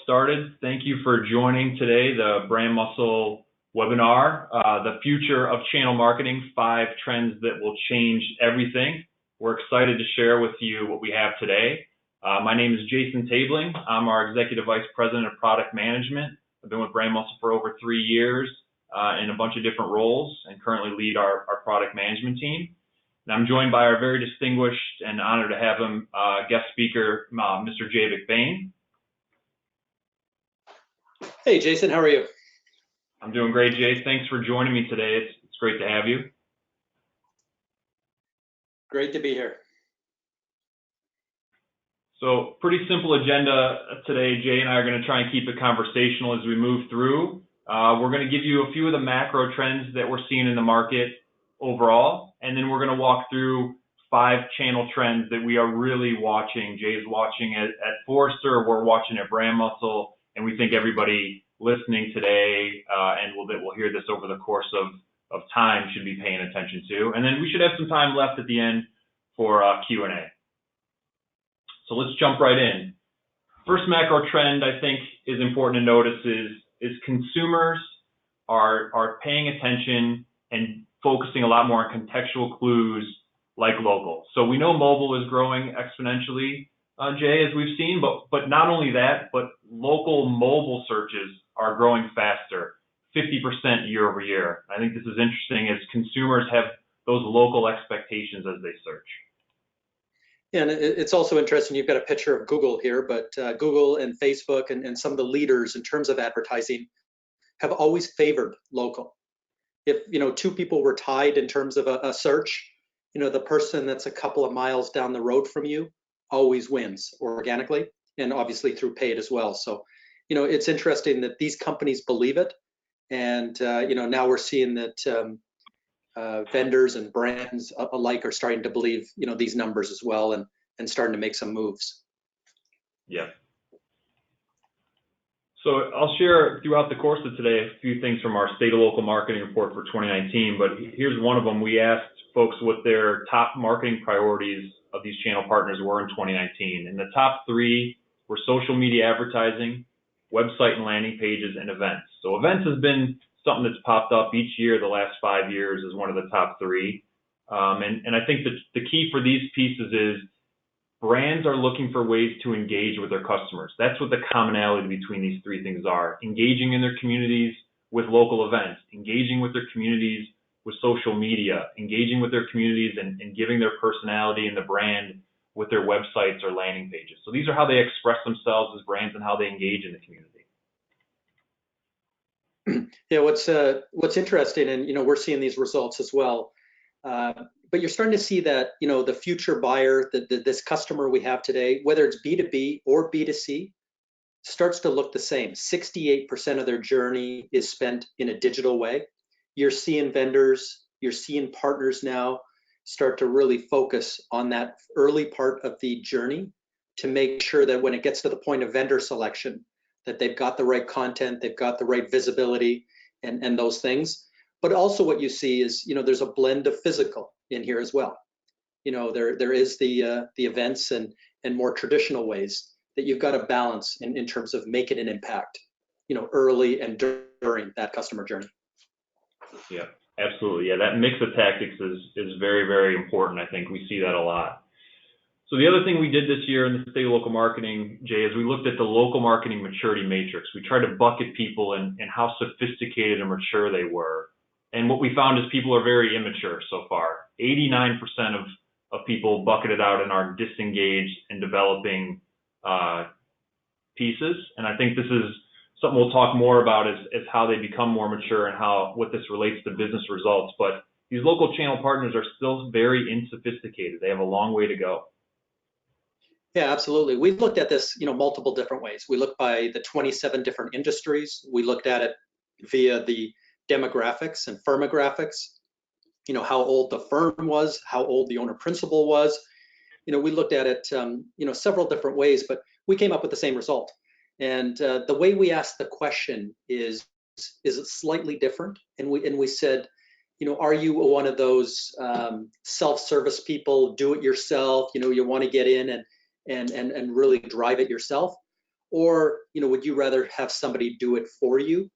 Started. Thank you for joining today, the Brand Muscle webinar, The Future of Channel Marketing, 5 Trends That Will Change Everything. We're excited to share with you what we have today. My name is Jason Tabeling. I'm our Executive Vice President of Product Management. I've been with Brand Muscle for over 3 years in a bunch of different roles and currently lead our product management team. And I'm joined by our very distinguished and honored to have him guest speaker, Mr. Jay McBain. Hey, Jason, how are you? I'm doing great, Jay. Thanks for joining me today. It's great to have you. Great to be here. So pretty simple agenda today. Jay and I are going to try and keep it conversational as we move through. We're going to give you a few of the macro trends that we're seeing in the market overall, and then we're going to walk through 5 channel trends that we are really watching. Jay's watching at Forrester, we're watching at Brand Muscle, and we think everybody listening today and that will hear this over the course of time should be paying attention to. And then we should have some time left at the end for Q&A. So let's jump right in. First macro trend I think is important to notice is consumers are paying attention and focusing a lot more on contextual clues like local. So we know mobile is growing exponentially, Jay, as we've seen, but not only that, but local mobile searches are growing faster, 50% year over year. I think this is interesting as consumers have those local expectations as they search. Yeah, and it's also interesting, you've got a picture of Google here, but Google and Facebook and some of the leaders in terms of advertising have always favored local. If 2 people were tied in terms of a search, the person that's a couple of miles down the road from you always wins organically and obviously through paid as well. So, it's interesting that these companies believe it. And, now we're seeing that vendors and brands alike are starting to believe, these numbers as well and starting to make some moves. Yeah. So I'll share throughout the course of today a few things from our State of Local Marketing Report for 2019, but here's one of them. We asked folks what their top marketing priorities of these channel partners were in 2019. And the top 3 were social media advertising, website and landing pages, and events. So events has been something that's popped up each year the last 5 years as one of the top 3. And I think that the key for these pieces is brands are looking for ways to engage with their customers. That's what the commonality between these 3 things are. Engaging in their communities with local events, engaging with their communities with social media, engaging with their communities and giving their personality and the brand with their websites or landing pages. So these are how they express themselves as brands and how they engage in the community. Yeah, what's interesting, and we're seeing these results as well, but you're starting to see that the future buyer, this customer we have today, whether it's B2B or B2C, starts to look the same. 68% of their journey is spent in a digital way. You're seeing vendors, you're seeing partners now start to really focus on that early part of the journey to make sure that when it gets to the point of vendor selection, that they've got the right content, they've got the right visibility and those things. But also what you see is, there's a blend of physical in here as well. There is the events and more traditional ways that you've got to balance in terms of making an impact, early and during that customer journey. Yeah, absolutely. Yeah, that mix of tactics is very, very important. I think we see that a lot. So the other thing we did this year in the State of Local Marketing, Jay, is we looked at the local marketing maturity matrix. We tried to bucket people and how sophisticated and mature they were. And what we found is people are very immature so far. 89% of people bucketed out and are disengaged in developing pieces. And I think this is something we'll talk more about is how they become more mature and what this relates to business results. But these local channel partners are still very unsophisticated. They have a long way to go. Yeah, absolutely. We've looked at this, multiple different ways. We looked by the 27 different industries. We looked at it via the demographics and firmographics, how old the firm was, how old the owner principal was. We looked at it, several different ways, but we came up with the same result. And the way we asked the question is it slightly different? And we said, are you one of those self-service people, do it yourself, you want to get in and really drive it yourself? Or, would you rather have somebody do it for you?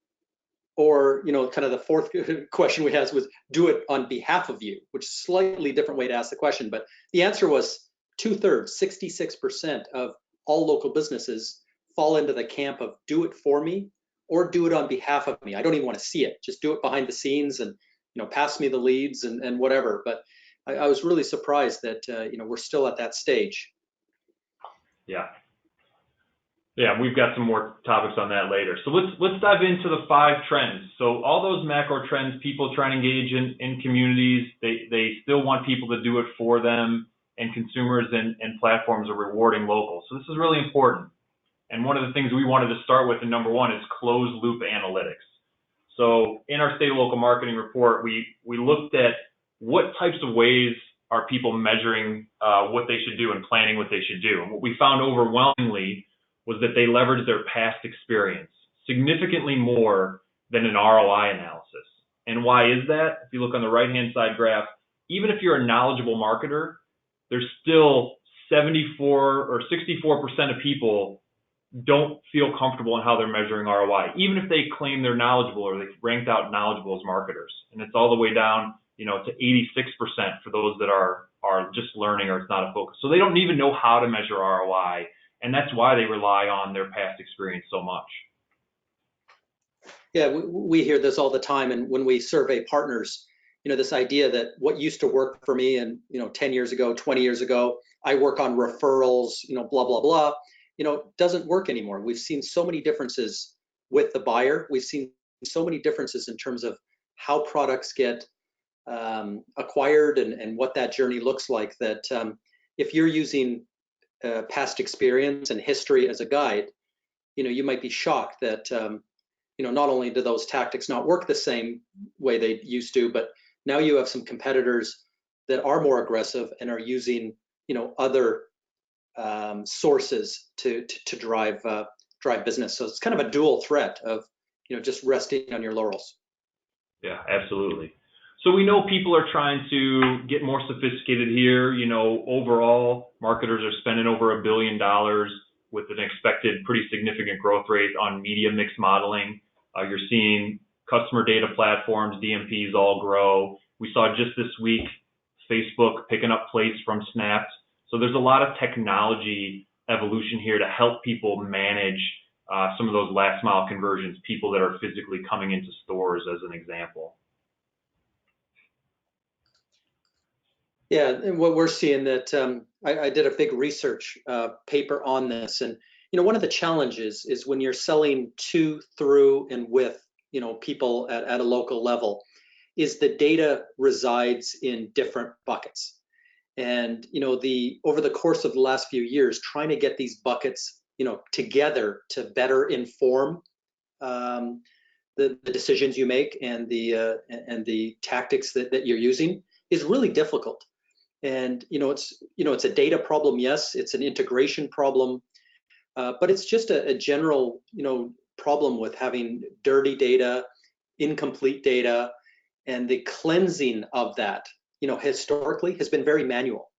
Or, kind of the fourth question we had was do it on behalf of you, which is a slightly different way to ask the question. But the answer was 2/3, 66% of all local businesses fall into the camp of do it for me or do it on behalf of me. I don't even want to see it. Just do it behind the scenes and, pass me the leads and whatever. But I was really surprised that, we're still at that stage. Yeah. Yeah, we've got some more topics on that later. So let's dive into the 5 trends. So all those macro trends, people trying to engage in communities, they still want people to do it for them, and consumers and platforms are rewarding local. So this is really important. And one of the things we wanted to start with in number 1 is closed loop analytics. So in our state and local marketing report, we looked at what types of ways are people measuring what they should do and planning what they should do. And what we found overwhelmingly was that they leveraged their past experience significantly more than an ROI analysis. And why is that? If you look on the right-hand side graph, even if you're a knowledgeable marketer, there's still 74 or 64% of people don't feel comfortable in how they're measuring ROI, even if they claim they're knowledgeable or they ranked out knowledgeable as marketers. And it's all the way down, to 86% for those that are just learning or it's not a focus. So they don't even know how to measure ROI. And that's why they rely on their past experience so much. Yeah, we hear this all the time. And when we survey partners, this idea that what used to work for me and, 10 years ago, 20 years ago, I work on referrals, blah, blah, blah, doesn't work anymore. We've seen so many differences with the buyer. We've seen so many differences in terms of how products get acquired and what that journey looks like that if you're using past experience and history as a guide, you might be shocked that, not only do those tactics not work the same way they used to, but now you have some competitors that are more aggressive and are using, other sources to drive business. So it's kind of a dual threat of, just resting on your laurels. Yeah, absolutely. So we know people are trying to get more sophisticated here. Overall, marketers are spending over $1 billion with an expected pretty significant growth rate on media mix modeling. You're seeing customer data platforms, DMPs all grow. We saw just this week Facebook picking up place from Snap. So there's a lot of technology evolution here to help people manage some of those last mile conversions, people that are physically coming into stores as an example. Yeah, and what we're seeing that I did a big research paper on this, and one of the challenges is when you're selling to, through, and with people at a local level, is the data resides in different buckets, and over the course of the last few years, trying to get these buckets together to better inform the decisions you make and the tactics that you're using is really difficult. And it's a data problem, yes, it's an integration problem, but it's just a general problem with having dirty data, incomplete data, and the cleansing of that historically has been very manual.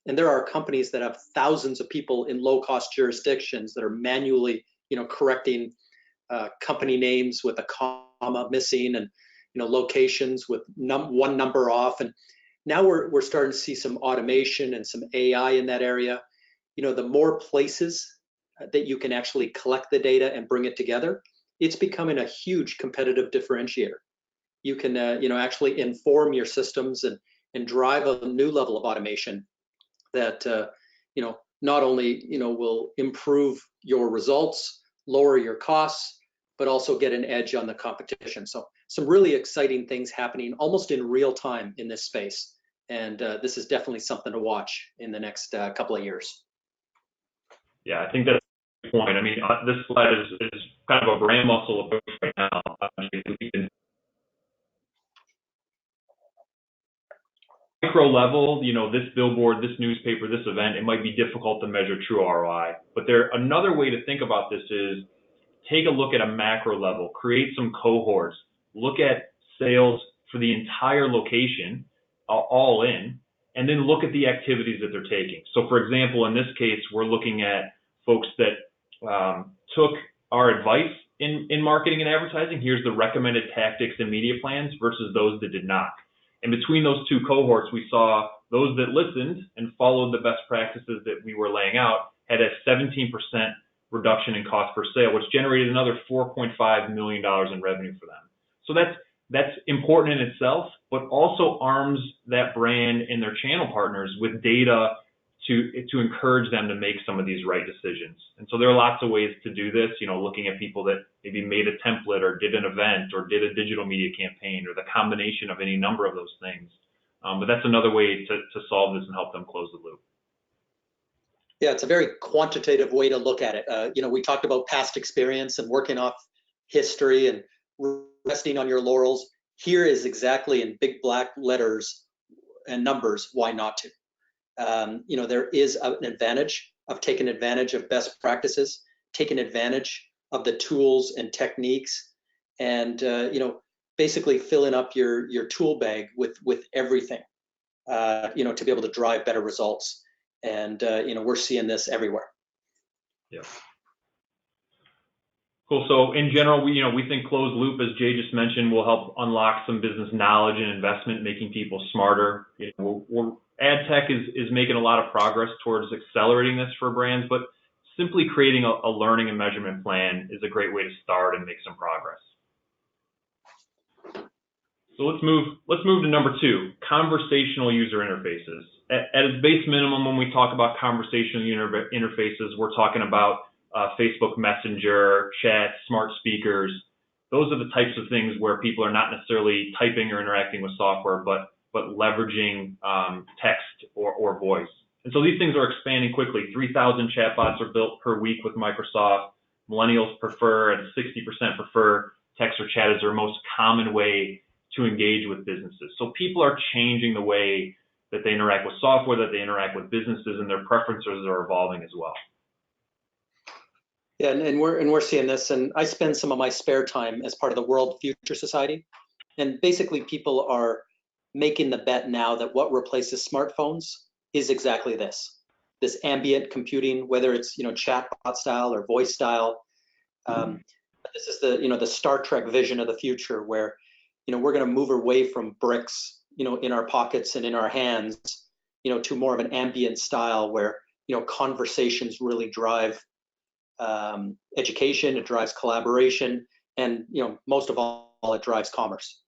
And there are companies that have thousands of people in low-cost jurisdictions that are manually correcting company names with a comma missing and locations with one number off. And now we're starting to see some automation and some AI in that area. The more places that you can actually collect the data and bring it together, it's becoming a huge competitive differentiator. You can actually inform your systems and drive a new level of automation that not only will improve your results, lower your costs, but also get an edge on the competition. So some really exciting things happening almost in real time in this space. And this is definitely something to watch in the next couple of years. Yeah, I think that's a good point. I mean, this slide is kind of a brand muscle approach right now. Micro level, this billboard, this newspaper, this event, it might be difficult to measure true ROI. But another way to think about this is take a look at a macro level, create some cohorts, look at sales for the entire location, all in, and then look at the activities that they're taking. So for example, in this case, we're looking at folks that took our advice in marketing and advertising. Here's the recommended tactics and media plans versus those that did not. And between those two cohorts, we saw those that listened and followed the best practices that we were laying out had a 17% reduction in cost per sale, which generated another $4.5 million in revenue for them. So that's important in itself, but also arms that brand and their channel partners with data to encourage them to make some of these right decisions. And so there are lots of ways to do this, looking at people that maybe made a template or did an event or did a digital media campaign or the combination of any number of those things. But that's another way to solve this and help them close the loop. Yeah, it's a very quantitative way to look at it. We talked about past experience and working off history and resting on your laurels. Here is exactly in big black letters and numbers why not to. There is an advantage of taking advantage of best practices, taking advantage of the tools and techniques, and basically filling up your tool bag with everything, to be able to drive better results. And we're seeing this everywhere. Yeah. Cool. So in general, we think closed loop, as Jay just mentioned, will help unlock some business knowledge and investment, making people smarter. Ad tech is making a lot of progress towards accelerating this for brands, but simply creating a learning and measurement plan is a great way to start and make some progress. So let's move to number 2, conversational user interfaces. At its base minimum, when we talk about conversational interfaces, we're talking about Facebook Messenger, chat, smart speakers. Those are the types of things where people are not necessarily typing or interacting with software, but leveraging text or voice. And so these things are expanding quickly. 3,000 chatbots are built per week with Microsoft. Millennials prefer, and 60% prefer text or chat as their most common way to engage with businesses. So people are changing the way that they interact with software, that they interact with businesses, and their preferences are evolving as well. Yeah, and we're seeing this, and I spend some of my spare time as part of the World Future Society, and basically people are making the bet now that what replaces smartphones is exactly this ambient computing, whether it's chatbot style or voice style. This is the Star Trek vision of the future, where we're going to move away from bricks in our pockets and in our hands to more of an ambient style where conversations really drive education, it drives collaboration, and most of all, it drives commerce.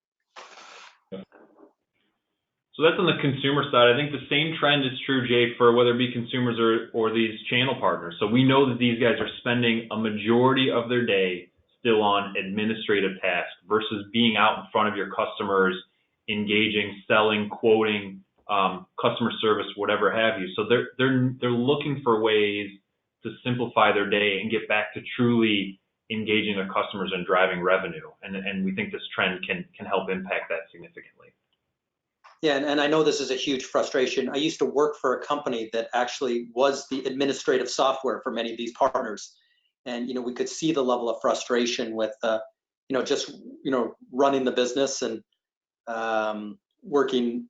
So that's on the consumer side. I think the same trend is true, Jay, for whether it be consumers or these channel partners. So we know that these guys are spending a majority of their day still on administrative tasks versus being out in front of your customers, engaging, selling, quoting, customer service, whatever have you. So they're looking for ways to simplify their day and get back to truly engaging their customers and driving revenue. And we think this trend can help impact that significantly. Yeah, and I know this is a huge frustration. I used to work for a company that actually was the administrative software for many of these partners. And we could see the level of frustration with just running the business and working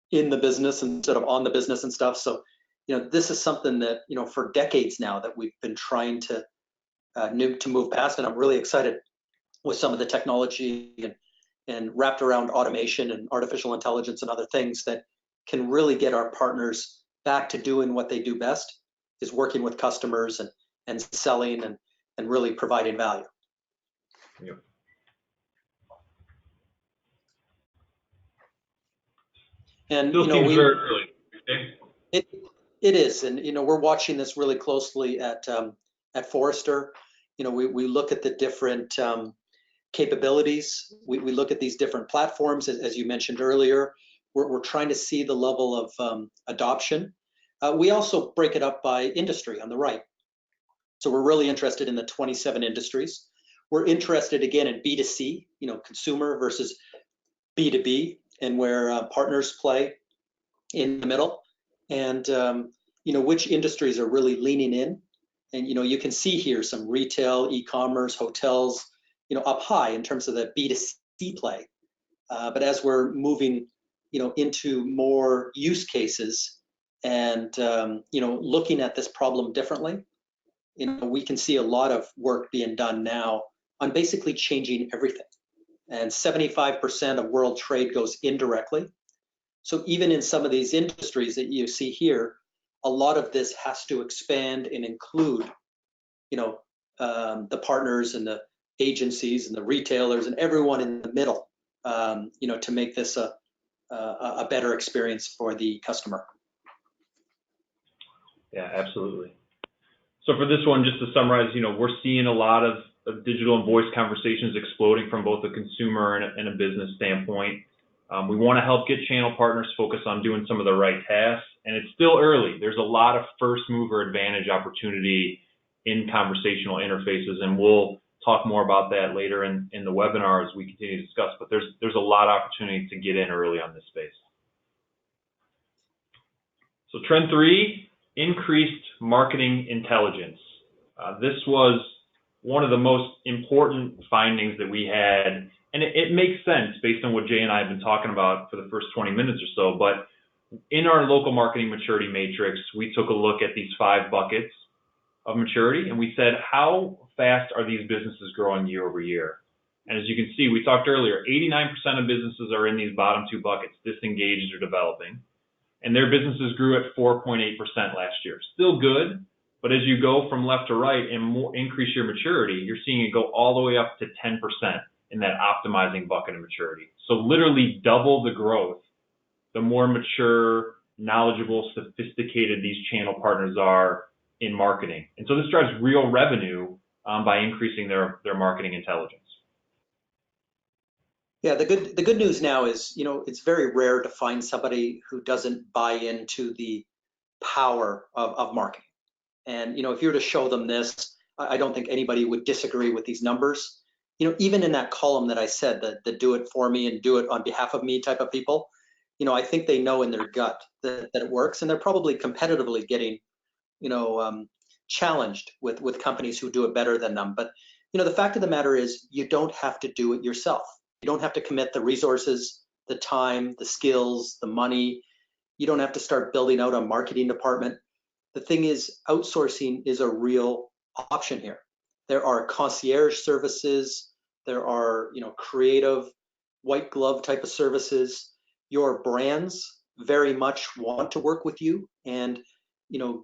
in the business instead of on the business and stuff. So this is something that for decades now that we've been trying to move past, and I'm really excited with some of the technology and wrapped around automation and artificial intelligence and other things that can really get our partners back to doing what they do best, is working with customers and selling and really providing value. Yep. And still seems very early. It is, and we're watching this really closely at Forrester. We look at the different capabilities. We look at these different platforms, as you mentioned earlier. We're trying to see the level of adoption. We also break it up by industry on the right. So we're really interested in the 27 industries. We're interested again in B2C, consumer versus B2B, and where partners play in the middle, and which industries are really leaning in. And you can see here some retail, e-commerce, hotels, up high in terms of the B2C play. But as we're moving, into more use cases and looking at this problem differently, we can see a lot of work being done now on basically changing everything. And 75% of world trade goes indirectly. So even in some of these industries that you see here, a lot of this has to expand and include, the partners and the agencies and the retailers and everyone in the middle, to make this a better experience for the customer. Yeah, absolutely. So for this one, just to summarize, we're seeing a lot of digital and voice conversations exploding from both a consumer and a business standpoint. We want to help get channel partners focused on doing some of the right tasks, and it's still early. There's a lot of first mover advantage opportunity in conversational interfaces, and we'll talk more about that later in the webinar as we continue to discuss, but there's a lot of opportunity to get in early on this space. So trend 3, increased marketing intelligence. This was one of the most important findings that we had, and it makes sense based on what Jay and I have been talking about for the first 20 minutes or so, but in our local marketing maturity matrix, we took a look at these 5 buckets of maturity, and we said, how fast are these businesses growing year over year? And as you can see, we talked earlier, 89% of businesses are in these bottom 2 buckets, disengaged or developing, and their businesses grew at 4.8% last year. Still good, but as you go from left to right and increase your maturity, you're seeing it go all the way up to 10% in that optimizing bucket of maturity. So literally double the growth, the more mature, knowledgeable, sophisticated these channel partners are in marketing. And so this drives real revenue by increasing their marketing intelligence. Yeah, the good news now is, it's very rare to find somebody who doesn't buy into the power of marketing. And, if you were to show them this, I don't think anybody would disagree with these numbers. Even in that column that I said, the do it for me and do it on behalf of me type of people, I think they know in their gut that it works, and they're probably competitively getting, challenged with companies who do it better than them. But, the fact of the matter is you don't have to do it yourself. You don't have to commit the resources, the time, the skills, the money. You don't have to start building out a marketing department. The thing is, outsourcing is a real option here. There are concierge services. There are, creative white glove type of services. Your brands very much want to work with you and,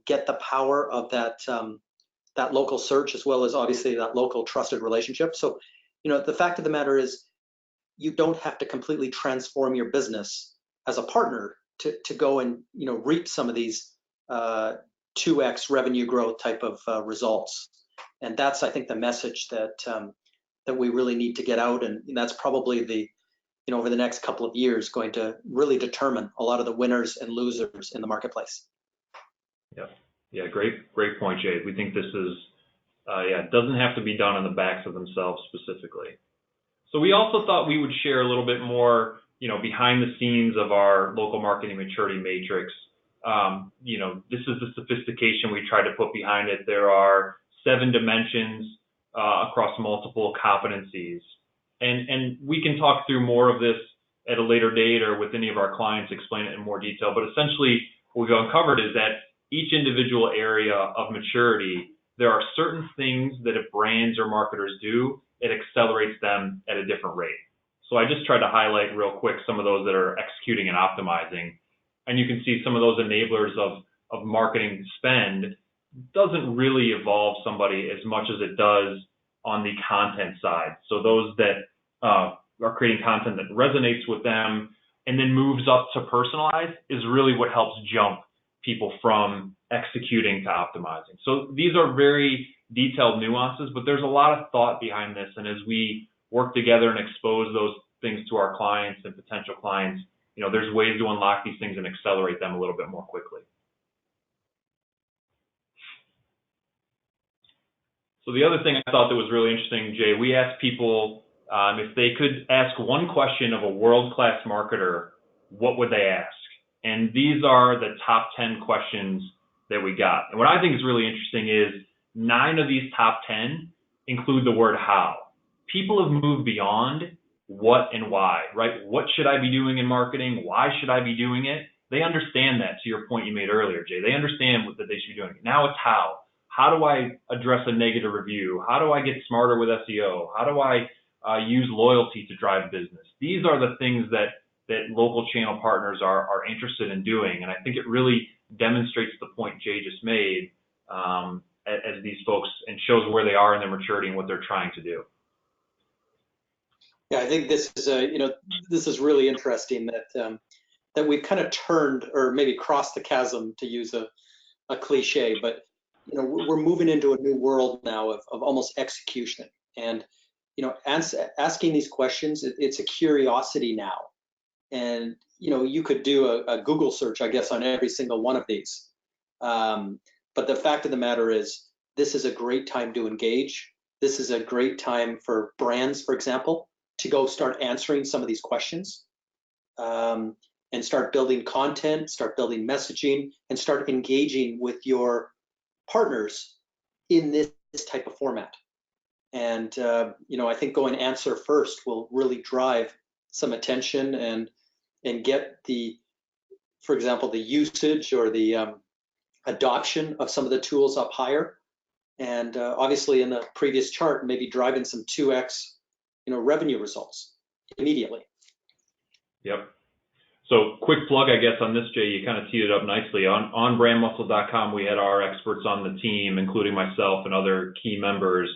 get the power of that local search, as well as obviously that local trusted relationship. So, the fact of the matter is, you don't have to completely transform your business as a partner to go and, reap some of these 2x revenue growth type of results. And that's, I think, the message that we really need to get out. And that's probably over the next couple of years going to really determine a lot of the winners and losers in the marketplace. Yeah, great point, Jay. We think this is, it doesn't have to be done on the backs of themselves specifically. So we also thought we would share a little bit more, behind the scenes of our local marketing maturity matrix. This is the sophistication we tried to put behind it. There are 7 dimensions across multiple competencies. And we can talk through more of this at a later date or with any of our clients, explain it in more detail. But essentially, what we've uncovered is that each individual area of maturity, there are certain things that if brands or marketers do, it accelerates them at a different rate. So I just tried to highlight real quick some of those that are executing and optimizing. And you can see some of those enablers of marketing spend doesn't really evolve somebody as much as it does on the content side. So those that are creating content that resonates with them and then moves up to personalize is really what helps jump people from executing to optimizing. So these are very detailed nuances, but there's a lot of thought behind this. And as we work together and expose those things to our clients and potential clients, there's ways to unlock these things and accelerate them a little bit more quickly. So the other thing I thought that was really interesting, Jay, we asked people if they could ask one question of a world-class marketer, what would they ask? And these are the top 10 questions that we got. And what I think is really interesting is 9 of these top 10 include the word how. People have moved beyond what and why, right? What should I be doing in marketing? Why should I be doing it? They understand that, to your point you made earlier, Jay. They understand that they should be doing it. Now it's how. How do I address a negative review? How do I get smarter with SEO? How do I use loyalty to drive business? These are the things that local channel partners are interested in doing. And I think it really demonstrates the point Jay just made as these folks, and shows where they are in their maturity and what they're trying to do. Yeah, I think this is this is really interesting that we've kind of turned, or maybe crossed the chasm, to use a cliche, but we're moving into a new world now of almost execution. And asking these questions, it's a curiosity now. And you could do a Google search, I guess, on every single one of these. But the fact of the matter is, this is a great time to engage. This is a great time for brands, for example, to go start answering some of these questions, and start building content, start building messaging, and start engaging with your partners in this type of format. And I think going answer first will really drive some attention and get for example, the usage or the adoption of some of the tools up higher. And obviously, in the previous chart, maybe driving some 2x revenue results immediately. Yep. So quick plug, I guess, on this, Jay, you kind of teed it up nicely. On brandmuscle.com, we had our experts on the team, including myself and other key members,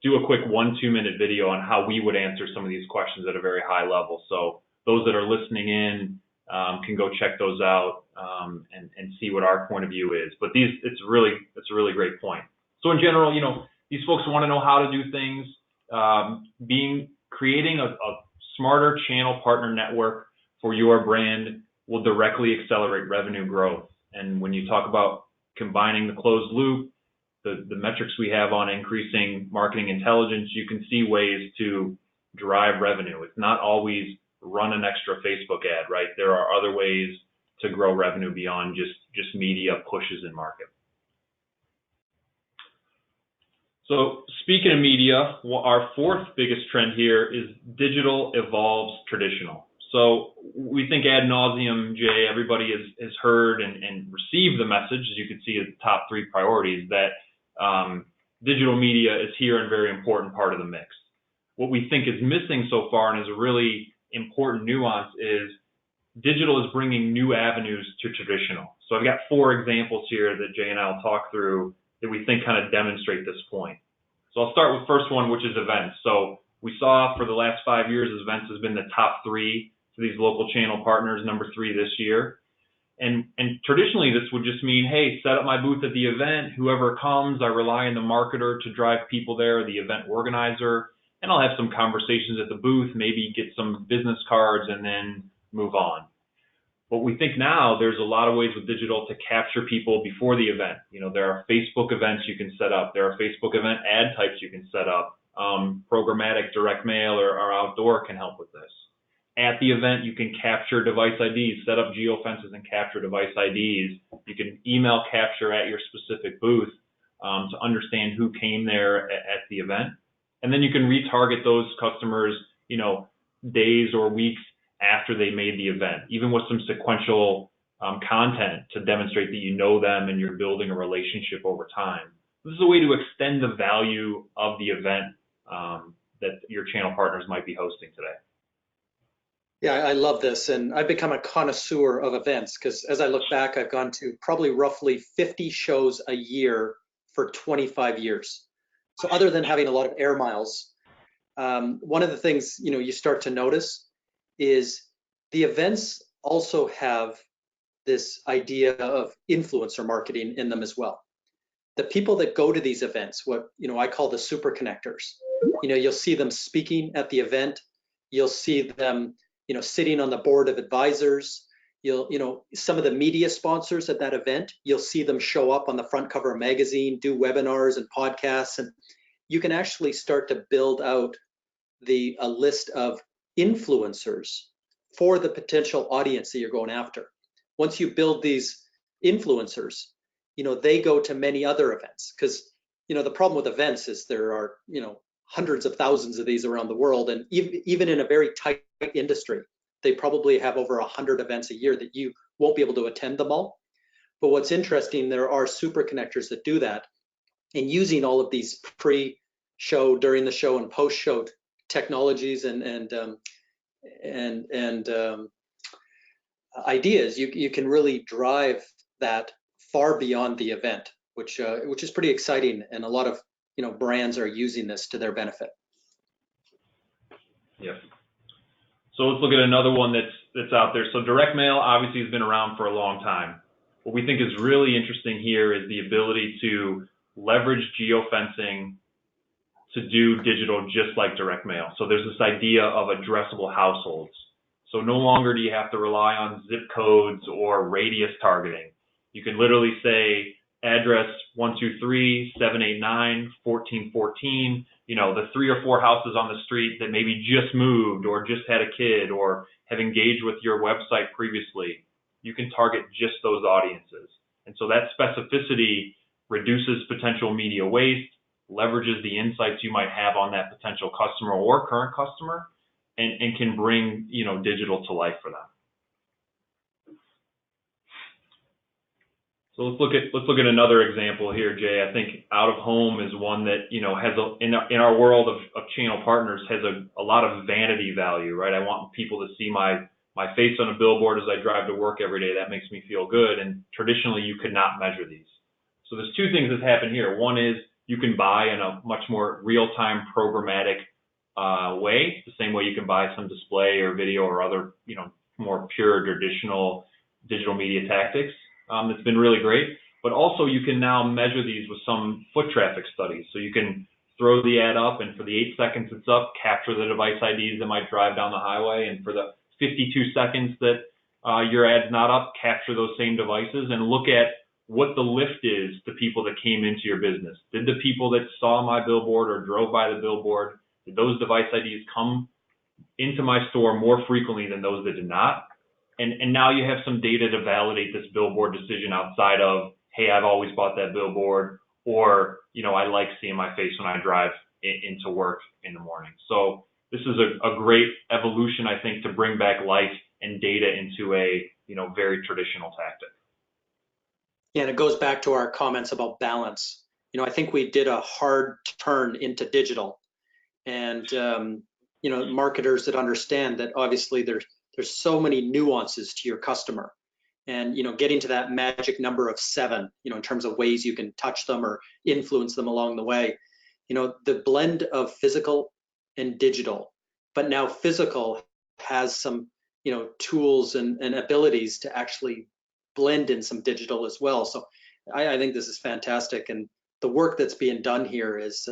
do a quick 1-2 minute video on how we would answer some of these questions at a very high level. So those that are listening in can go check those out and see what our point of view is. But it's a really great point. So in general, these folks want to know how to do things. Creating a smarter channel partner network for your brand will directly accelerate revenue growth. And when you talk about combining the closed loop, the metrics we have on increasing marketing intelligence, you can see ways to drive revenue. It's not always run an extra Facebook ad, right? There are other ways to grow revenue beyond just media pushes in market. So speaking of media, our fourth biggest trend here is digital evolves traditional. So we think ad nauseum, Jay, everybody has heard and received the message, as you can see at the top 3 priorities, that digital media is here and a very important part of the mix. What we think is missing so far, and is a really important nuance, is digital is bringing new avenues to traditional. So I've got 4 examples here that Jay and I will talk through that we think kind of demonstrate this point. So I'll start with the first one, which is events. So we saw for the last 5 years, events has been the top 3 for these local channel partners, number 3 this year. And traditionally, this would just mean, hey, set up my booth at the event. Whoever comes, I rely on the marketer to drive people there, the event organizer, and I'll have some conversations at the booth, maybe get some business cards, and then move on. But we think now there's a lot of ways with digital to capture people before the event. There are Facebook events you can set up. There are Facebook event ad types you can set up. Programmatic direct mail or outdoor can help with this. At the event, you can capture device IDs, set up geofences and capture device IDs. You can email capture at your specific booth to understand who came there at the event. And then you can retarget those customers, days or weeks after they made the event, even with some sequential content to demonstrate that you know them and you're building a relationship over time. This is a way to extend the value of the event that your channel partners might be hosting today. Yeah, I love this. And I've become a connoisseur of events because as I look back, I've gone to probably roughly 50 shows a year for 25 years. So other than having a lot of air miles, one of the things you start to notice is the events also have this idea of influencer marketing in them as well. The people that go to these events, what I call the super connectors, you'll see them speaking at the event. You'll see them sitting on the board of advisors. Some of the media sponsors at that event, you'll see them show up on the front cover of a magazine, do webinars and podcasts, and you can actually start to build out a list of influencers for the potential audience that you're going after. Once you build these influencers, they go to many other events because, the problem with events is there are, hundreds of thousands of these around the world. And even in a very tight industry, they probably have over 100 events a year that you won't be able to attend them all. But what's interesting, there are super connectors that do that. and using all of these pre-show, during the show, and post-show technologies and ideas, you can really drive that far beyond the event, which is pretty exciting, and a lot of brands are using this to their benefit. Yes. So let's look at another one that's out there. So direct mail obviously has been around for a long time. What we think is really interesting here is the ability to leverage geofencing to do digital just like direct mail. So there's this idea of addressable households. So no longer do you have to rely on zip codes or radius targeting. You can literally say address 123 789 1414, the 3 or 4 houses on the street that maybe just moved or just had a kid or have engaged with your website previously. You can target just those audiences. And so that specificity reduces potential media waste, leverages the insights you might have on that potential customer or current customer, and can bring digital to life for them. So let's look at another example here, Jay. I think out of home is one that has in our world of channel partners has a lot of vanity value, right? I want people to see my face on a billboard as I drive to work every day. That makes me feel good. And traditionally, you could not measure these. So there's 2 things that happen here. One is you can buy in a much more real-time programmatic way, the same way you can buy some display or video or other more pure traditional digital media tactics. It's been really great, but also you can now measure these with some foot traffic studies. So you can throw the ad up, and for the 8 seconds it's up, capture the device IDs that might drive down the highway, and for the 52 seconds that your ad's not up, capture those same devices and look at what the lift is to people that came into your business. Did the people that saw my billboard or drove by the billboard, did those device IDs come into my store more frequently than those that did not? And now you have some data to validate this billboard decision outside of, hey, I've always bought that billboard, or, I like seeing my face when I drive into work in the morning. So this is a great evolution, I think, to bring back life and data into a, very traditional tactic. Yeah, and it goes back to our comments about balance. I think we did a hard turn into digital, and, marketers that understand that obviously there's so many nuances to your customer, and getting to that magic number of 7 in terms of ways you can touch them or influence them along the way. The blend of physical and digital, but now physical has some tools and abilities to actually blend in some digital as well. So I think this is fantastic, and the work that's being done here is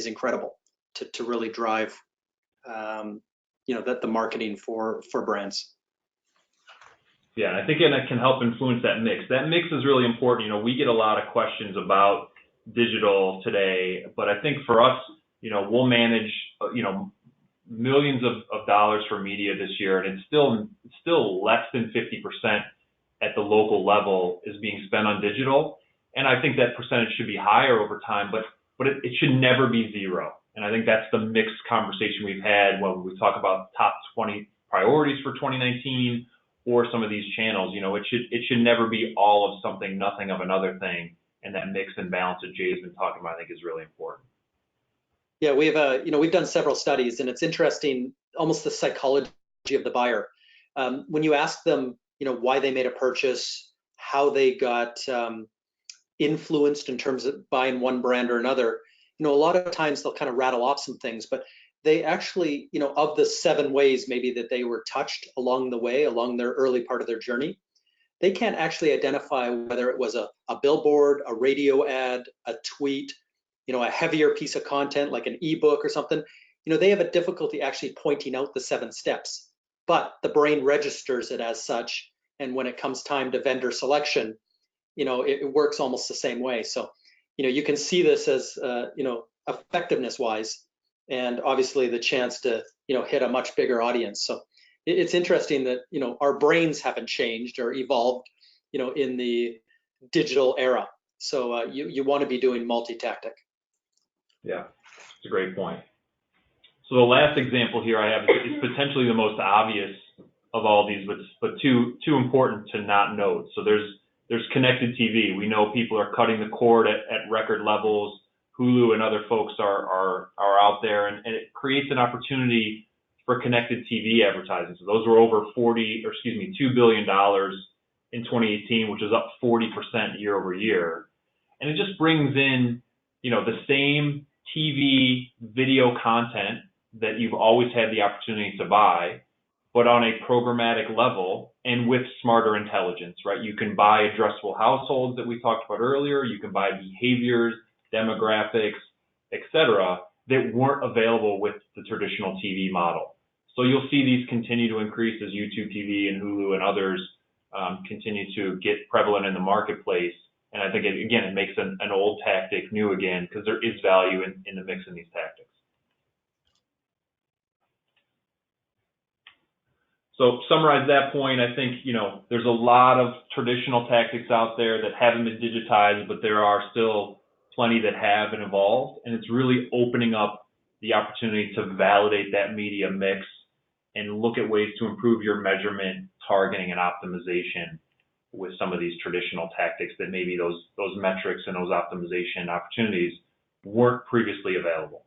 incredible to really drive the marketing for brands. Yeah, I think it can help influence that mix. That mix is really important. We get a lot of questions about digital today, but I think for us, we'll manage, millions of dollars for media this year, and it's still less than 50% at the local level is being spent on digital. And I think that percentage should be higher over time, but it should never be 0. And I think that's the mixed conversation we've had when we talk about top 20 priorities for 2019 or some of these channels. It should never be all of something, nothing of another thing. And that mix and balance that Jay's been talking about, I think, is really important. Yeah, we've done several studies, and it's interesting, almost the psychology of the buyer. When you ask them, why they made a purchase, how they got influenced in terms of buying one brand or another, a lot of times they'll kind of rattle off some things, but they actually, of the 7 ways maybe that they were touched along the way, along their early part of their journey, they can't actually identify whether it was a billboard, a radio ad, a tweet, a heavier piece of content like an ebook or something. They have a difficulty actually pointing out the 7 steps, but the brain registers it as such. And when it comes time to vendor selection, it works almost the same way. So, you can see this as, effectiveness wise, and obviously the chance to, hit a much bigger audience. So it's interesting that, our brains haven't changed or evolved, in the digital era. So you want to be doing multi-tactic. Yeah, it's a great point. So the last example here I have is potentially the most obvious of all these, but too important to not note. So there's connected TV. We know people are cutting the cord at record levels. Hulu and other folks are out there, and it creates an opportunity for connected TV advertising. So those were over $2 billion in 2018, which is up 40% year over year. And it just brings in, the same TV video content that you've always had the opportunity to buy, but on a programmatic level and with smarter intelligence, right? You can buy addressable households that we talked about earlier. You can buy behaviors, demographics, etc., that weren't available with the traditional TV model. So you'll see these continue to increase as YouTube TV and Hulu and others continue to get prevalent in the marketplace. And I think, it makes an old tactic new again, because there is value in the mix in these tactics. So summarize that point, I think, there's a lot of traditional tactics out there that haven't been digitized, but there are still plenty that have and evolved. And it's really opening up the opportunity to validate that media mix and look at ways to improve your measurement, targeting, and optimization with some of these traditional tactics that maybe those metrics and those optimization opportunities weren't previously available.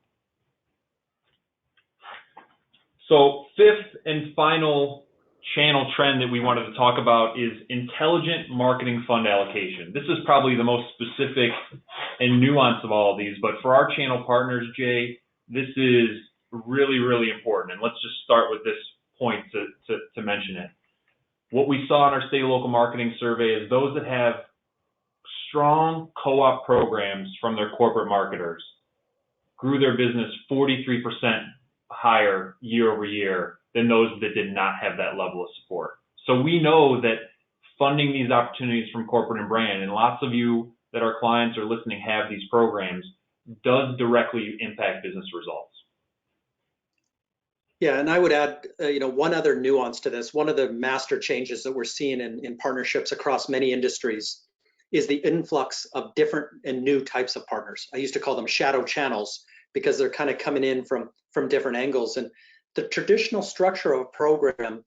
So fifth and final channel trend that we wanted to talk about is intelligent marketing fund allocation. This is probably the most specific and nuanced of all of these, but for our channel partners, Jay, this is really, really important. And let's just start with this point to mention it. What we saw in our state and local marketing survey is those that have strong co-op programs from their corporate marketers grew their business 43% higher year over year than those that did not have that level of support. So we know that funding these opportunities from corporate and brand, and lots of you that are clients or listening have these programs, does directly impact business results. Yeah, and I would add, one other nuance to this. One of the master changes that we're seeing in partnerships across many industries is the influx of different and new types of partners. I used to call them shadow channels because they're kind of coming in from different angles. And the traditional structure of a program,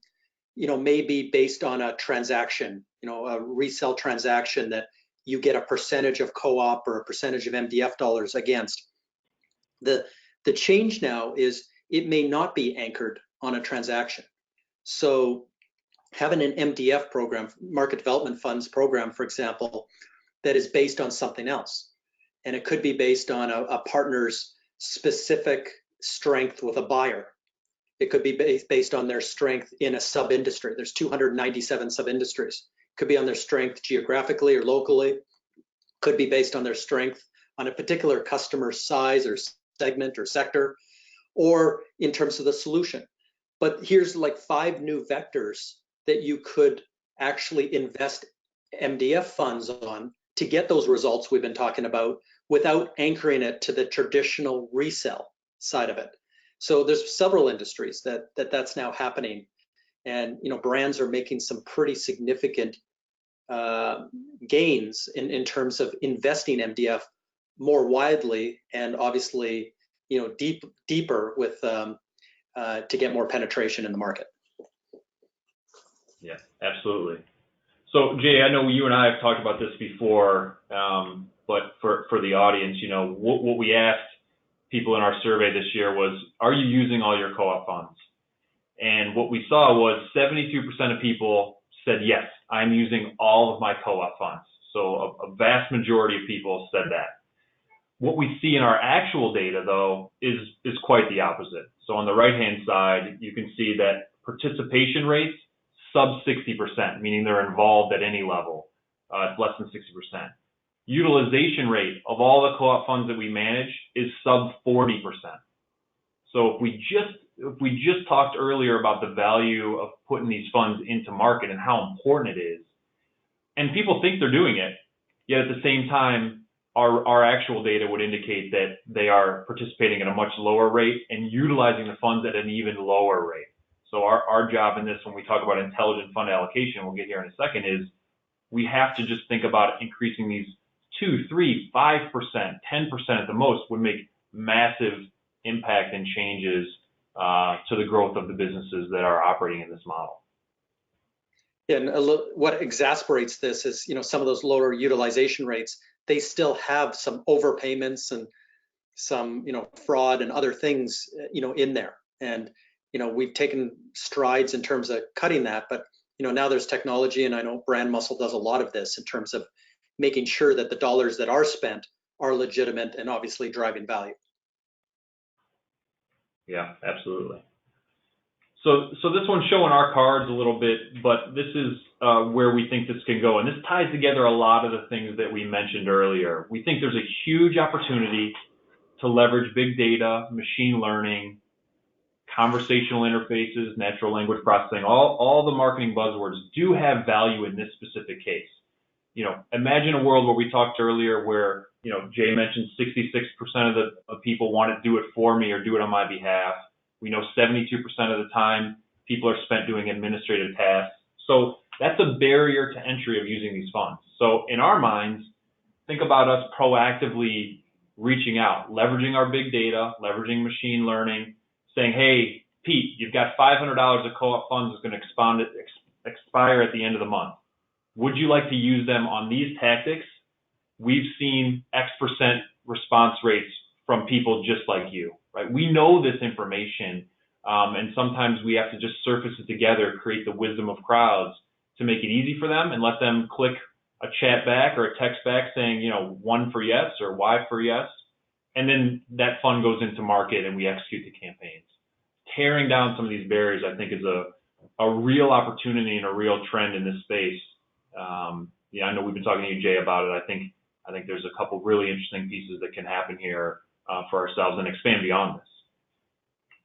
may be based on a transaction, a resale transaction that you get a percentage of co-op or a percentage of MDF dollars against. The change now is it may not be anchored on a transaction. So having an MDF program, market development funds program, for example, that is based on something else. And it could be based on a partner's specific strength with a buyer. It could be based on their strength in a sub-industry. There's 297 sub-industries. Could be on their strength geographically or locally. Could be based on their strength on a particular customer size or segment or sector, or in terms of the solution. But here's like 5 new vectors that you could actually invest MDF funds on to get those results we've been talking about without anchoring it to the traditional resale side of it. So there's several industries that's now happening, and brands are making some pretty significant gains in terms of investing MDF more widely and obviously deeper with to get more penetration in the market. Yeah, absolutely. So Jay, I know you and I have talked about this before, but for the audience, what we asked people in our survey this year was, are you using all your co-op funds? And what we saw was 72% of people said, yes, I'm using all of my co-op funds. So a vast majority of people said that. What we see in our actual data, though, is quite the opposite. So on the right-hand side, you can see that participation rates sub 60%, meaning they're involved at any level, less than 60%. Utilization rate of all the co-op funds that we manage is sub 40%. So if we just talked earlier about the value of putting these funds into market and how important it is, and people think they're doing it, yet at the same time, our actual data would indicate that they are participating at a much lower rate and utilizing the funds at an even lower rate. So our job in this, when we talk about intelligent fund allocation, we'll get here in a second, is we have to just think about increasing these 2, 3, 5%, 10% at the most would make massive impact and changes to the growth of the businesses that are operating in this model. Yeah, and what exasperates this is, some of those lower utilization rates, they still have some overpayments and some fraud and other things in there. And we've taken strides in terms of cutting that, but now there's technology, and I know Brand Muscle does a lot of this in terms of making sure that the dollars that are spent are legitimate and obviously driving value. Yeah, absolutely. So this one's showing our cards a little bit, but this is where we think this can go. And this ties together a lot of the things that we mentioned earlier. We think there's a huge opportunity to leverage big data, machine learning, conversational interfaces, natural language processing. All the marketing buzzwords do have value in this specific case. Imagine a world where we talked earlier where, Jay mentioned 66% of the people want to do it for me or do it on my behalf. We know 72% of the time people are spent doing administrative tasks. So that's a barrier to entry of using these funds. So in our minds, think about us proactively reaching out, leveraging our big data, leveraging machine learning, saying, hey, Pete, you've got $500 of co-op funds that's going to expire at the end of the month. Would you like to use them on these tactics? We've seen X% response rates from people just like you, right? We know this information, and sometimes we have to just surface it together, create the wisdom of crowds to make it easy for them and let them click a chat back or a text back saying, 1 for yes or Y for yes. And then that fund goes into market and we execute the campaigns. Tearing down some of these barriers, I think, is a real opportunity and a real trend in this space. I know we've been talking to you, Jay, about it. I think there's a couple really interesting pieces that can happen here for ourselves and expand beyond this.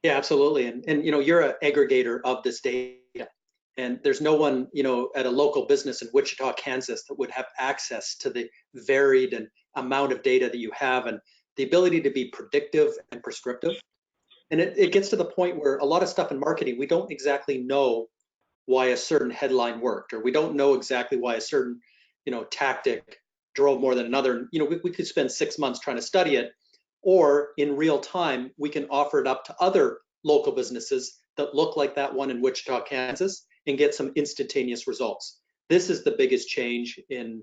Yeah, absolutely. And you're an aggregator of this data, and there's no one at a local business in Wichita, Kansas, that would have access to the varied and amount of data that you have, and the ability to be predictive and prescriptive. And it gets to the point where a lot of stuff in marketing, we don't exactly know why a certain headline worked, or we don't know exactly why a certain tactic drove more than another. We could spend 6 months trying to study it, or in real time, we can offer it up to other local businesses that look like that one in Wichita, Kansas, and get some instantaneous results. This is the biggest change in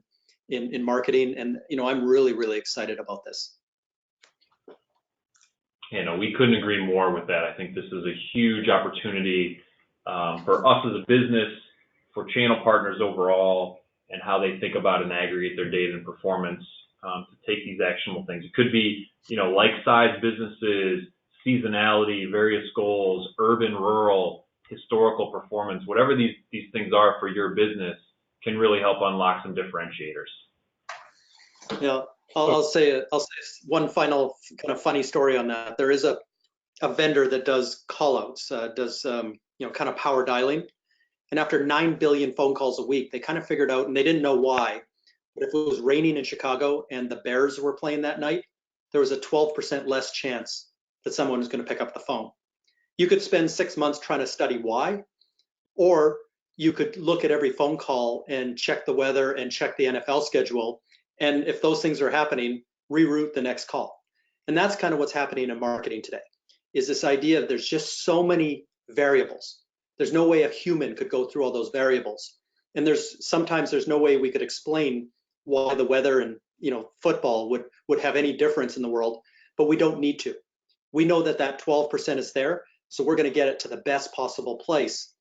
marketing, and I'm really, really excited about this. We couldn't agree more with that. I think this is a huge opportunity for us as a business, for channel partners overall, and how they think about and aggregate their data and performance to take these actionable things. It could be, like-sized businesses, seasonality, various goals, urban, rural, historical performance, whatever these things are for your business can really help unlock some differentiators. Yeah, I'll say one final kind of funny story on that. There is a vendor that does call-outs, kind of power dialing. And after 9 billion phone calls a week, they kind of figured out, and they didn't know why, but if it was raining in Chicago and the Bears were playing that night, there was a 12% less chance that someone was going to pick up the phone. You could spend 6 months trying to study why, or you could look at every phone call and check the weather and check the NFL schedule. And if those things are happening, reroute the next call. And that's kind of what's happening in marketing today, is this idea that there's just so many variables. There's no way a human could go through all those variables. And sometimes there's no way we could explain why the weather and football would have any difference in the world, but we don't need to. We know that 12% is there, so we're going to get it to the best possible place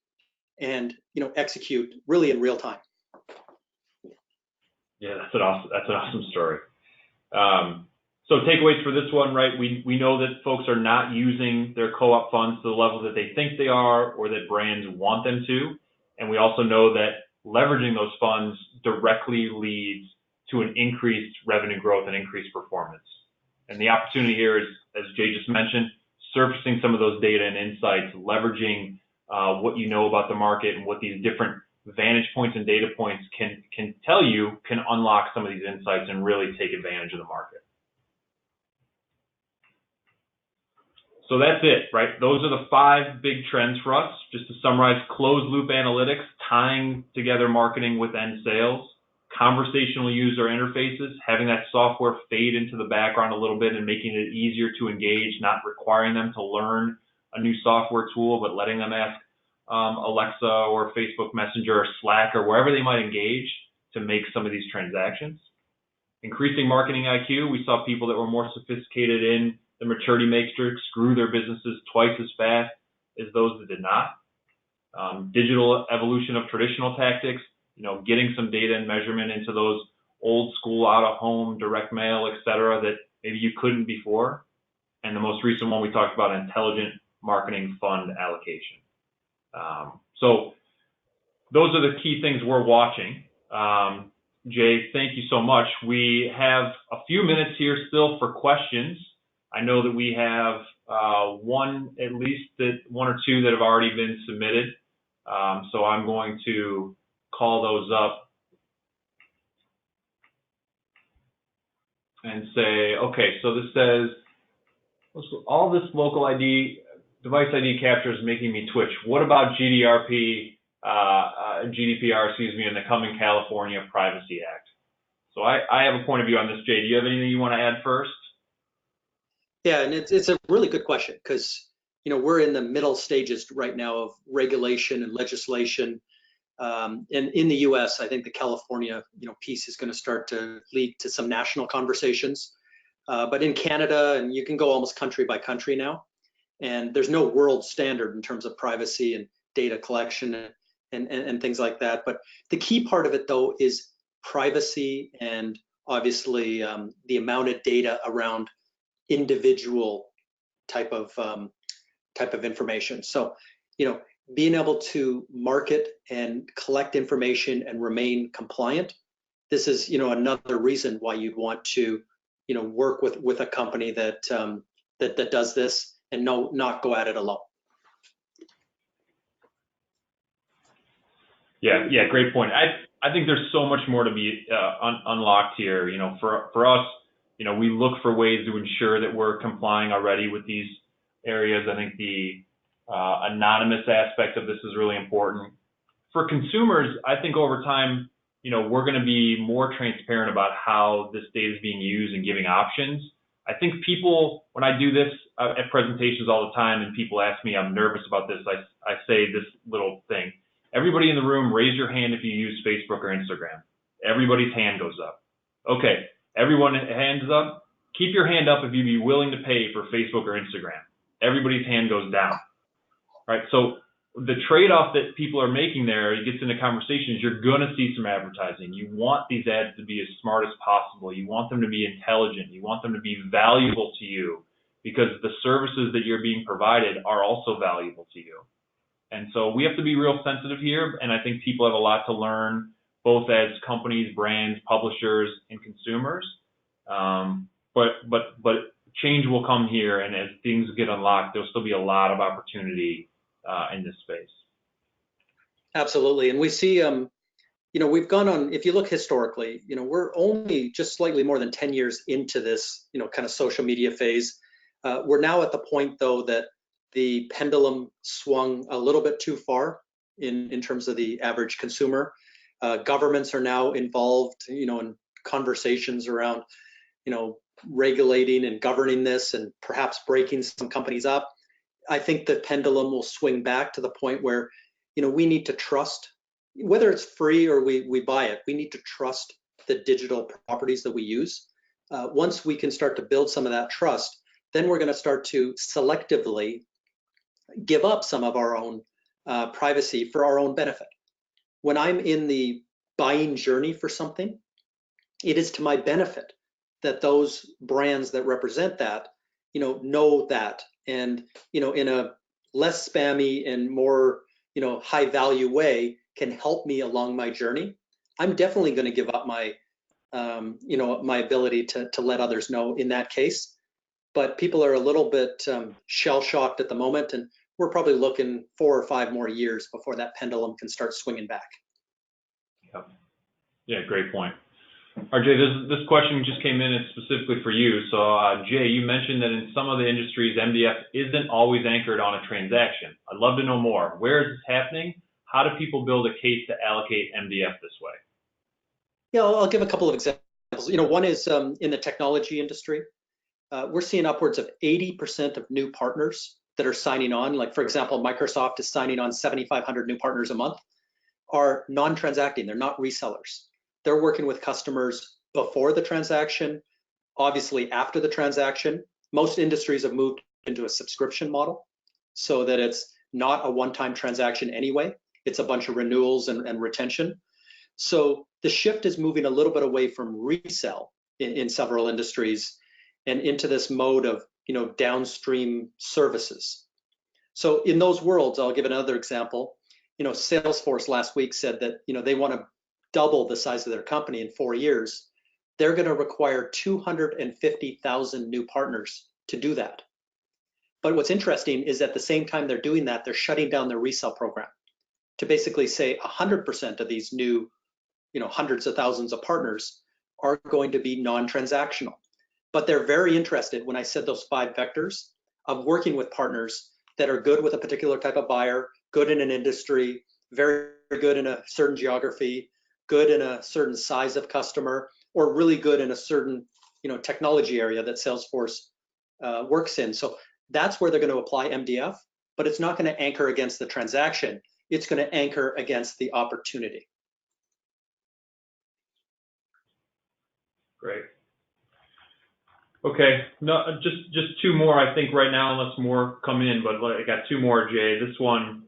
and execute really in real time. Yeah, that's an awesome story. So takeaways for this one, right? We know that folks are not using their co-op funds to the level that they think they are or that brands want them to. And we also know that leveraging those funds directly leads to an increased revenue growth and increased performance. And the opportunity here is, as Jay just mentioned, surfacing some of those data and insights, leveraging what you know about the market and what these different vantage points and data points can tell you, can unlock some of these insights and really take advantage of the market. So that's it, right? Those are the 5 big trends for us. Just to summarize: closed loop analytics, tying together marketing with end sales; conversational user interfaces, having that software fade into the background a little bit and making it easier to engage, not requiring them to learn a new software tool, but letting them ask Alexa or Facebook Messenger or Slack or wherever they might engage to make some of these transactions. Increasing marketing IQ, we saw people that were more sophisticated in the maturity matrix grew their businesses twice as fast as those that did not. Digital evolution of traditional tactics, getting some data and measurement into those old school out of home, direct mail, et cetera, that maybe you couldn't before. And the most recent one we talked about, intelligent marketing fund allocation. So those are the key things we're watching. Jay, thank you so much. We have a few minutes here still for questions. I know that we have one or two that have already been submitted. So I'm going to call those up and say, okay, so this says, all this local ID, device ID capture is making me twitch. What about GDPR, and the coming California Privacy Act? So I have a point of view on this, Jay. Do you have anything you want to add first? Yeah, and it's a really good question because we're in the middle stages right now of regulation and legislation. And in the U.S., I think the California piece is going to start to lead to some national conversations. But in Canada, and you can go almost country by country now, and there's no world standard in terms of privacy and data collection and things like that. But the key part of it, though, is privacy and obviously the amount of data around individual type of information. So, being able to market and collect information and remain compliant, this is, another reason why you'd want to, work with a company that that does this and not go at it alone. Yeah, great point. I think there's so much more to be unlocked here. For us, we look for ways to ensure that we're complying already with these areas. I think the anonymous aspect of this is really important. For consumers, I think over time, we're going to be more transparent about how this data is being used and giving options. I think people, when I do this at presentations all the time and people ask me, I'm nervous about this, I say this little thing. Everybody in the room, raise your hand if you use Facebook or Instagram. Everybody's hand goes up. Okay, everyone hands up. Keep your hand up if you'd be willing to pay for Facebook or Instagram. Everybody's hand goes down. Right, so the trade-off that people are making there, it gets into conversations, you're going to see some advertising. You want these ads to be as smart as possible. You want them to be intelligent. You want them to be valuable to you because the services that you're being provided are also valuable to you. And so we have to be real sensitive here, and I think people have a lot to learn, both as companies, brands, publishers, and consumers. But change will come here, and as things get unlocked, there'll still be a lot of opportunity in this space. Absolutely, and we see, we've gone on. If you look historically, we're only just slightly more than 10 years into this, kind of social media phase. We're now at the point, though, that the pendulum swung a little bit too far in terms of the average consumer. Governments are now involved, in conversations around, regulating and governing this and perhaps breaking some companies up. I think the pendulum will swing back to the point where, we need to trust, whether it's free or we buy it, we need to trust the digital properties that we use. Once we can start to build some of that trust, then we're going to start to selectively give up some of our own privacy for our own benefit. When I'm in the buying journey for something, it is to my benefit that those brands that represent that, know that, and in a less spammy and more high value way can help me along my journey. I'm definitely going to give up my my ability to let others know in that case. But people are a little bit shell shocked at the moment, and we're probably looking 4 or 5 more years before that pendulum can start swinging back. Yep. Yeah, great point. All right, Jay, this question just came in, it's specifically for you. So, Jay, you mentioned that in some of the industries, MDF isn't always anchored on a transaction. I'd love to know more. Where is this happening? How do people build a case to allocate MDF this way? Yeah, I'll give a couple of examples. One is in the technology industry. We're seeing upwards of 80% of new partners that are signing on. Like, for example, Microsoft is signing on 7,500 new partners a month, are non-transacting. They're not resellers. They're working with customers before the transaction, obviously after the transaction. Most industries have moved into a subscription model so that it's not a one-time transaction anyway. It's a bunch of renewals and retention. So the shift is moving a little bit away from resell in several industries and into this mode of, downstream services. So in those worlds, I'll give another example. Salesforce last week said that, they want to double the size of their company in 4 years. They're going to require 250,000 new partners to do that. But what's interesting is at the same time they're doing that, they're shutting down their resale program to basically say 100% of these new, hundreds of thousands of partners are going to be non-transactional. But they're very interested, when I said those 5 vectors, of working with partners that are good with a particular type of buyer, good in an industry, very good in a certain geography, good in a certain size of customer, or really good in a certain, technology area that Salesforce works in. So that's where they're going to apply MDF, but it's not going to anchor against the transaction. It's going to anchor against the opportunity. Great. Okay, no, just 2 more, I think, right now, unless more come in, but I got 2 more, Jay. This one,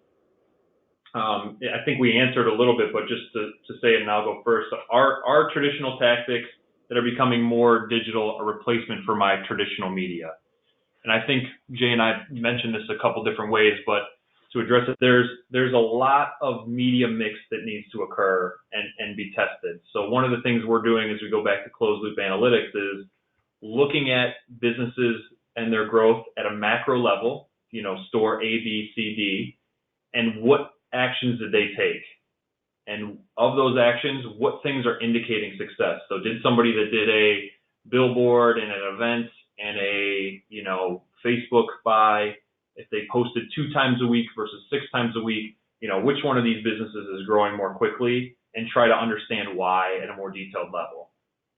I think we answered a little bit, but just to say it, and I'll go first. Are traditional tactics that are becoming more digital a replacement for my traditional media? And I think Jay and I mentioned this a couple different ways, but to address it, there's a lot of media mix that needs to occur and be tested. So one of the things we're doing as we go back to closed loop analytics is looking at businesses and their growth at a macro level, store A, B, C, D, and what actions did they take? And of those actions, what things are indicating success? So did somebody that did a billboard and an event and a, Facebook buy, if they posted 2 times a week versus 6 times a week, which one of these businesses is growing more quickly, and try to understand why at a more detailed level.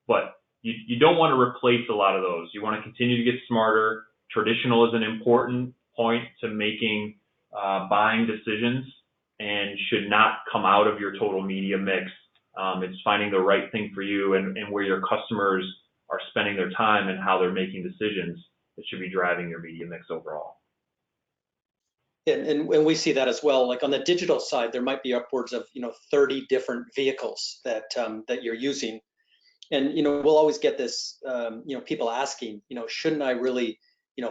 But you don't want to replace a lot of those. You want to continue to get smarter. Traditional is an important point to making buying decisions and should not come out of your total media mix. It's finding the right thing for you and where your customers are spending their time and how they're making decisions that should be driving your media mix overall. And we see that as well. Like on the digital side, there might be upwards of 30 different vehicles that you're using, and we'll always get this people asking, shouldn't I really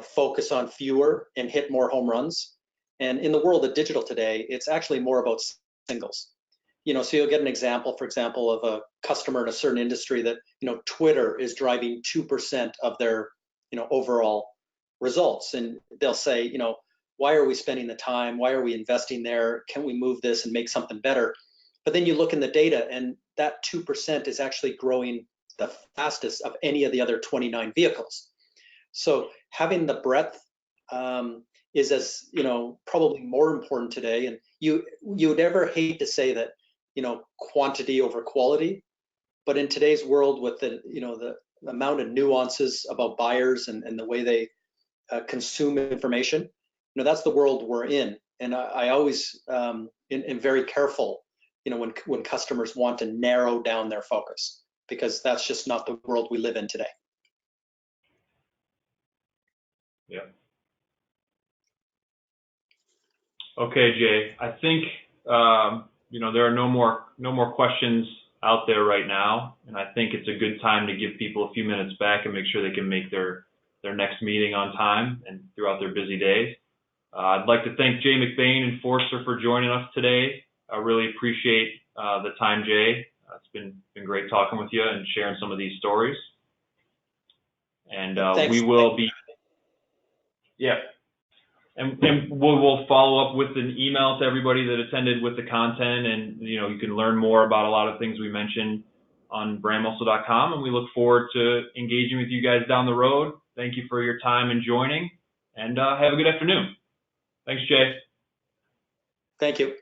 focus on fewer and hit more home runs? And in the world of digital today, it's actually more about singles. So you'll get an example, for example, of a customer in a certain industry that Twitter is driving 2% of their overall results, and they'll say, why are we spending the time? Why are we investing there? Can we move this and make something better? But then you look in the data, and that 2% is actually growing the fastest of any of the other 29 vehicles. So having the breadth is as probably more important today. And you would ever hate to say that quantity over quality, but in today's world with the the amount of nuances about buyers and the way they consume information, that's the world we're in. And I always am very careful, when customers want to narrow down their focus, because that's just not the world we live in today. Yeah. Okay, Jay. I think there are no more questions out there right now, and I think it's a good time to give people a few minutes back and make sure they can make their next meeting on time and throughout their busy days. I'd like to thank Jay McBain and Forrester for joining us today. I really appreciate the time, Jay. It's been great talking with you and sharing some of these stories. And we will be, yeah. And we'll follow up with an email to everybody that attended with the content, and you can learn more about a lot of things we mentioned on brandmuscle.com, and we look forward to engaging with you guys down the road. Thank you for your time and joining, and have a good afternoon. Thanks, Jay. Thank you.